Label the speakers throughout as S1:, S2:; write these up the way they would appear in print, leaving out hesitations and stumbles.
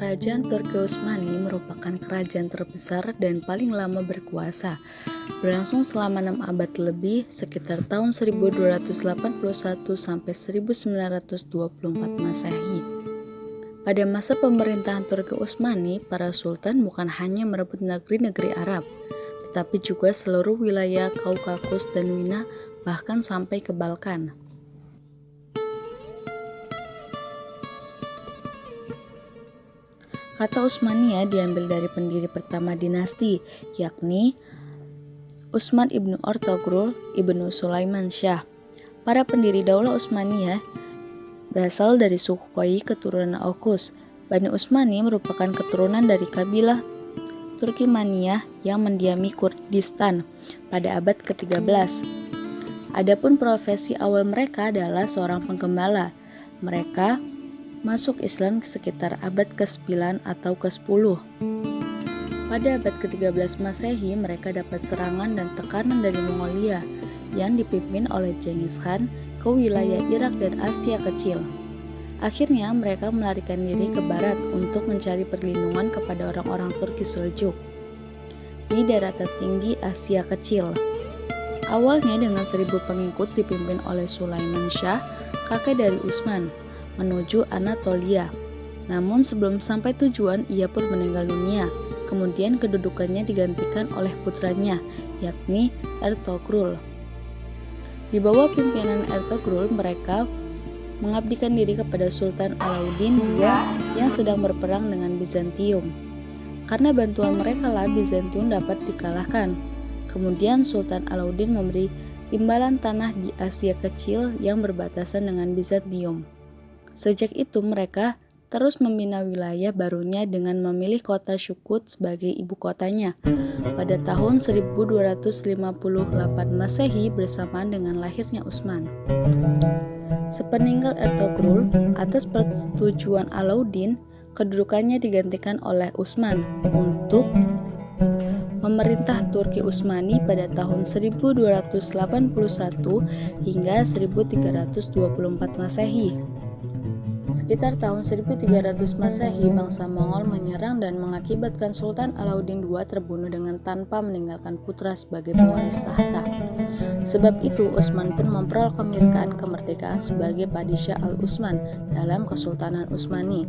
S1: Kerajaan Turki Utsmani merupakan kerajaan terbesar dan paling lama berkuasa, berlangsung selama 6 abad lebih, sekitar tahun 1281 sampai 1924 Masehi. Pada masa pemerintahan Turki Utsmani, para sultan bukan hanya merebut negeri-negeri Arab, tetapi juga seluruh wilayah Kaukasus dan Wina, bahkan sampai ke Balkan. Kata Utsmaniyah diambil dari pendiri pertama dinasti, yakni Utsman ibnu Ertugrul ibnu Sulaiman Shah. Para pendiri Daulah Utsmaniyah berasal dari suku Koi keturunan Oghuz. Bani Utsmani merupakan keturunan dari kabilah Turkimaniyah yang mendiami Kurdistan pada abad ke-13. Adapun profesi awal mereka adalah seorang penggembala. Mereka masuk Islam sekitar abad ke-9 atau ke-10. Pada abad ke-13 Masehi, mereka dapat serangan dan tekanan dari Mongolia yang dipimpin oleh Genghis Khan ke wilayah Irak dan Asia Kecil. Akhirnya mereka melarikan diri ke barat untuk mencari perlindungan kepada orang-orang Turki Seljuk di daratan tinggi Asia Kecil. Awalnya dengan 1000 pengikut dipimpin oleh Sulaiman Shah, kakek dari Utsman, menuju Anatolia. Namun sebelum sampai tujuan, ia pun meninggal dunia. Kemudian kedudukannya digantikan oleh putranya, yakni Ertugrul. Di bawah pimpinan Ertugrul, mereka mengabdikan diri kepada Sultan Alauddin II yang sedang berperang dengan Bizantium. Karena bantuan mereka lah Bizantium dapat dikalahkan. Kemudian Sultan Alauddin memberi imbalan tanah di Asia Kecil yang berbatasan dengan Bizantium. Sejak itu mereka terus membina wilayah barunya dengan memilih kota Shukut sebagai ibu kotanya pada tahun 1258 Masehi bersamaan dengan lahirnya Utsman. Sepeninggal Ertugrul, atas persetujuan Alauddin, kedudukannya digantikan oleh Utsman untuk memerintah Turki Utsmani pada tahun 1281 hingga 1324 Masehi. Sekitar tahun 1300 Masehi, bangsa Mongol menyerang dan mengakibatkan Sultan Alauddin II terbunuh dengan tanpa meninggalkan putra sebagai pewaris tahta. Sebab itu, Utsman pun memproklamirkan kemerdekaan sebagai Padishah Al-Utsman dalam Kesultanan Utsmani.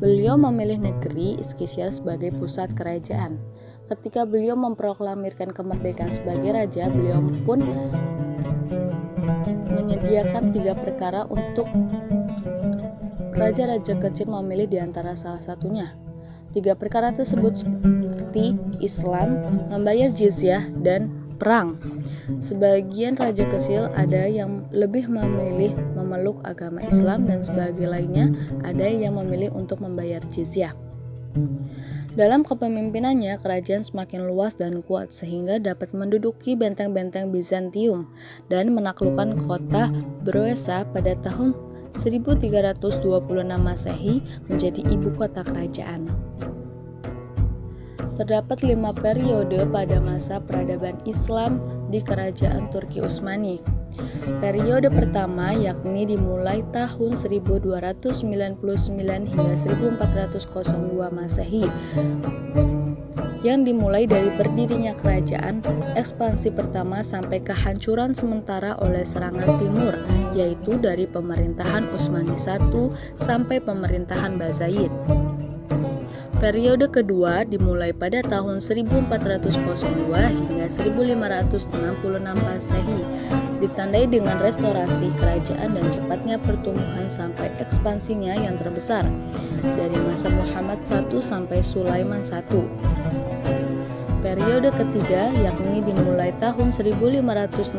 S1: Beliau memilih negeri Iskisar sebagai pusat kerajaan. Ketika beliau memproklamirkan kemerdekaan sebagai raja, beliau pun menyediakan 3 perkara untuk raja-raja kecil memilih di antara salah satunya. 3 perkara tersebut seperti Islam, membayar jizyah, dan perang. Sebagian raja kecil ada yang lebih memilih memeluk agama Islam dan sebagian lainnya ada yang memilih untuk membayar jizyah. Dalam kepemimpinannya, kerajaan semakin luas dan kuat sehingga dapat menduduki benteng-benteng Bizantium dan menaklukkan kota Broesa pada tahun 1326 Masehi menjadi ibu kota kerajaan. Terdapat 5 periode pada masa peradaban Islam di kerajaan Turki Utsmani. Periode pertama yakni dimulai tahun 1299 hingga 1402 Masehi, yang dimulai dari berdirinya kerajaan, ekspansi pertama sampai kehancuran sementara oleh serangan timur, yaitu dari pemerintahan Utsmani I sampai pemerintahan Bayezid. Periode kedua dimulai pada tahun 1402 hingga 1566 Masehi, ditandai dengan restorasi kerajaan dan cepatnya pertumbuhan sampai ekspansinya yang terbesar dari masa Muhammad I sampai Sulaiman I. Periode ketiga yakni dimulai tahun 1566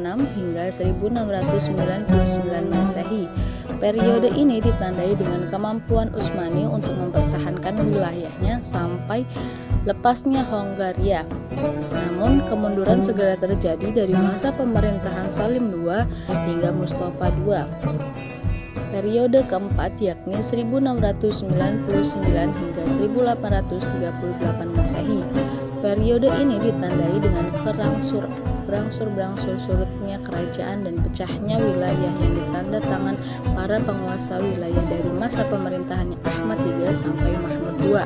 S1: hingga 1699 Masehi. Periode ini ditandai dengan kemampuan Utsmani untuk mempertahankan wilayahnya sampai lepasnya Hongaria. Namun kemunduran segera terjadi dari masa pemerintahan Salim II hingga Mustafa II. Periode keempat yakni 1699 hingga 1838 Masehi. Periode ini ditandai dengan berangsur-berangsur surutnya kerajaan dan pecahnya wilayah yang ditanda tangan para penguasa wilayah dari masa pemerintahannya Ahmad III sampai Mahmud II.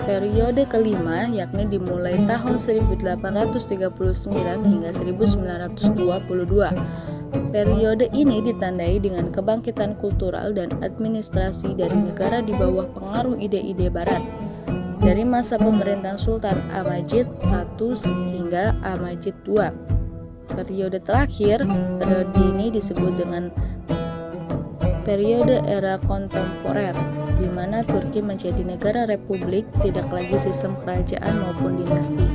S1: Periode kelima yakni dimulai tahun 1839 hingga 1922. Periode ini ditandai dengan kebangkitan kultural dan administrasi dari negara di bawah pengaruh ide-ide Barat. Dari masa pemerintahan Sultan Al-Majid I hingga Al-Majid II. Periode terakhir, periode ini disebut dengan periode era kontemporer, di mana Turki menjadi negara republik, tidak lagi sistem kerajaan maupun dinasti.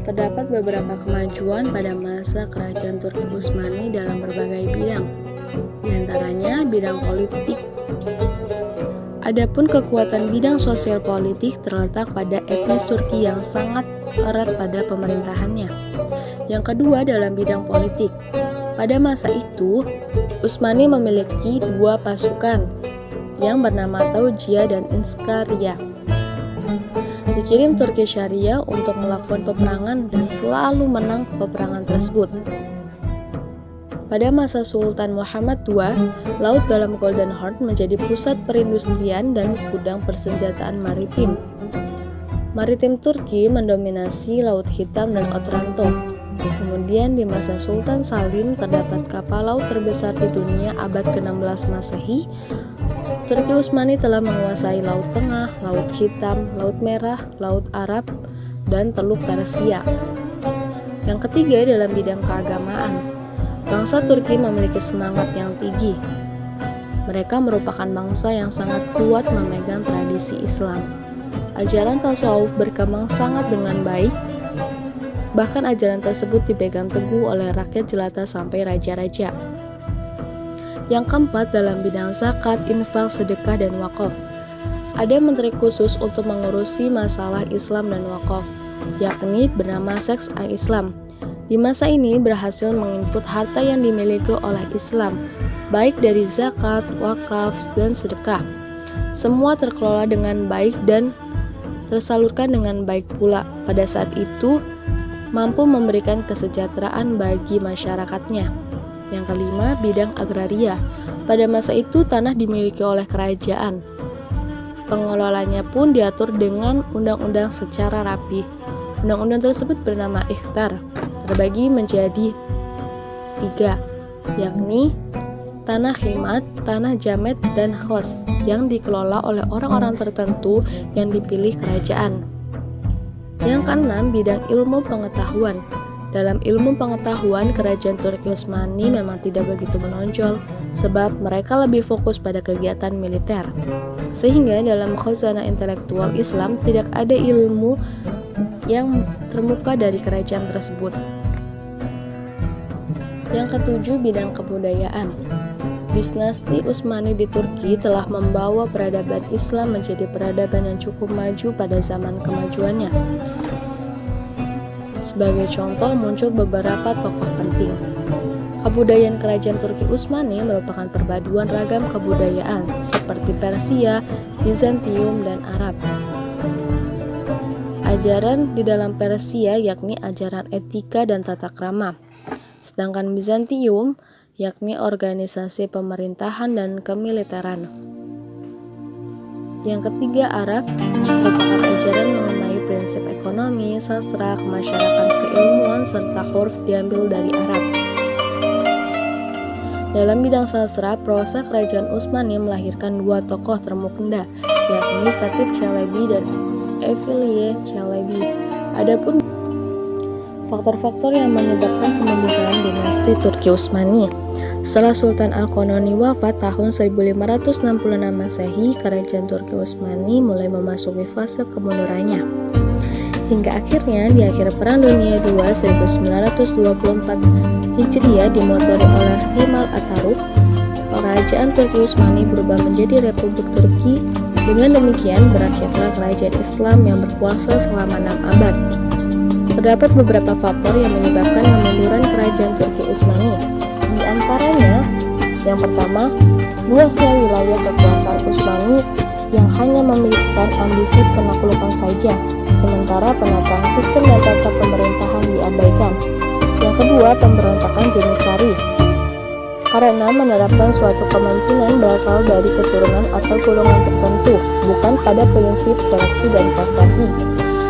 S1: Terdapat beberapa kemajuan pada masa kerajaan Turki Utsmani dalam berbagai bidang, di antaranya bidang politik. Adapun kekuatan bidang sosial politik terletak pada etnis Turki yang sangat erat pada pemerintahannya. Yang kedua dalam bidang politik. Pada masa itu, Utsmani memiliki dua pasukan yang bernama Taujia dan Inskaria. Dikirim Turki Syariah untuk melakukan peperangan dan selalu menang peperangan tersebut. Pada masa Sultan Muhammad II, Laut dalam Golden Horn menjadi pusat perindustrian dan gudang persenjataan maritim. Maritim Turki mendominasi Laut Hitam dan Otranto. Kemudian di masa Sultan Salim terdapat kapal laut terbesar di dunia abad ke-16 Masehi. Turki Utsmani telah menguasai Laut Tengah, Laut Hitam, Laut Merah, Laut Arab, dan Teluk Persia. Yang ketiga dalam bidang keagamaan. Bangsa Turki memiliki semangat yang tinggi. Mereka merupakan bangsa yang sangat kuat memegang tradisi Islam. Ajaran tasawuf berkembang sangat dengan baik. Bahkan ajaran tersebut dipegang teguh oleh rakyat jelata sampai raja-raja. Yang keempat dalam bidang zakat, infak, sedekah, dan wakaf. Ada menteri khusus untuk mengurusi masalah Islam dan wakaf, yakni bernama Seks Al-Islam. Di masa ini berhasil menginput harta yang dimiliki oleh Islam, baik dari zakat, wakaf, dan sedekah. Semua terkelola dengan baik dan tersalurkan dengan baik pula. Pada saat itu, mampu memberikan kesejahteraan bagi masyarakatnya. Yang kelima, bidang agraria. Pada masa itu, tanah dimiliki oleh kerajaan. Pengelolanya pun diatur dengan undang-undang secara rapi. Undang-undang tersebut bernama Ikhtar, terbagi menjadi 3, yakni tanah khimat, tanah jamet, dan khos, yang dikelola oleh orang-orang tertentu yang dipilih kerajaan. Yang keenam, bidang ilmu pengetahuan. Dalam ilmu pengetahuan, kerajaan Turki Utsmani memang tidak begitu menonjol, sebab mereka lebih fokus pada kegiatan militer. Sehingga dalam khazanah intelektual Islam tidak ada ilmu yang termuka dari kerajaan tersebut. Yang ketujuh, bidang kebudayaan. Dinasti Utsmani di Turki telah membawa peradaban Islam menjadi peradaban yang cukup maju pada zaman kemajuannya. Sebagai contoh, muncul beberapa tokoh penting. Kebudayaan kerajaan Turki Utsmani merupakan perpaduan ragam kebudayaan seperti Persia, Bizantium, dan Arab. Ajaran di dalam Persia yakni ajaran etika dan tata krama, sedangkan Bizantium yakni organisasi pemerintahan dan kemiliteran. Yang ketiga, Arab merupakan ajaran mengenai prinsip ekonomi, sastra, kemasyarakatan, keilmuan, serta huruf diambil dari Arab. Dalam bidang sastra, prosa kerajaan Utsmani melahirkan dua tokoh termukna, yakni Khatib Chalebi dan Evliya Chalebi. Adapun faktor-faktor yang menyebabkan kemunduran dinasti Turki Utsmani. Setelah Sultan Al-Qanuni wafat tahun 1566 Masehi, kerajaan Turki Utsmani mulai memasuki fase kemundurannya. Hingga akhirnya di akhir Perang Dunia II 1924 Hijriah dimotori oleh Kemal Atatürk, kerajaan Turki Utsmani berubah menjadi Republik Turki. Dengan demikian berakhirlah kerajaan Islam yang berkuasa selama 6 abad. Terdapat beberapa faktor yang menyebabkan kemunduran kerajaan Turki Utsmani. Di antaranya, yang pertama, luasnya wilayah kekuasaan Utsmani yang hanya memiliki ambisi penaklukan saja, sementara penataan sistem dan tata pemerintahan diabaikan. Yang kedua, pemberontakan Janissary, karena menerapkan suatu kepemimpinan berasal dari keturunan atau golongan tertentu, bukan pada prinsip seleksi dan prestasi.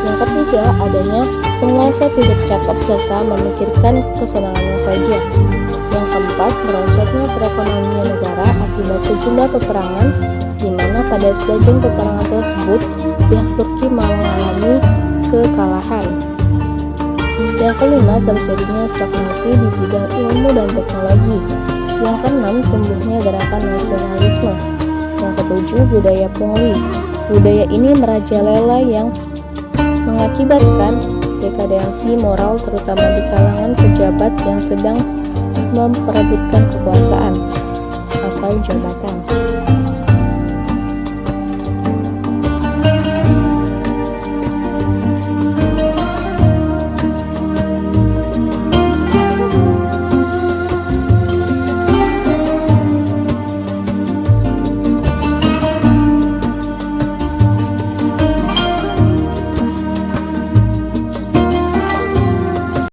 S1: Yang ketiga, adanya penguasa tidak cakap serta memikirkan kesenangannya saja. Yang keempat, merosotnya perekonomian negara akibat sejumlah peperangan, di mana pada sebagian peperangan tersebut pihak Turki mengalami kekalahan. Yang kelima, terjadinya stagnasi di bidang ilmu dan teknologi. Yang keenam, tumbuhnya gerakan nasionalisme. Yang ketujuh, budaya pungli. Budaya ini merajalela yang mengakibatkan dekadensi moral terutama di kalangan pejabat yang sedang memperebutkan kekuasaan atau jabatan.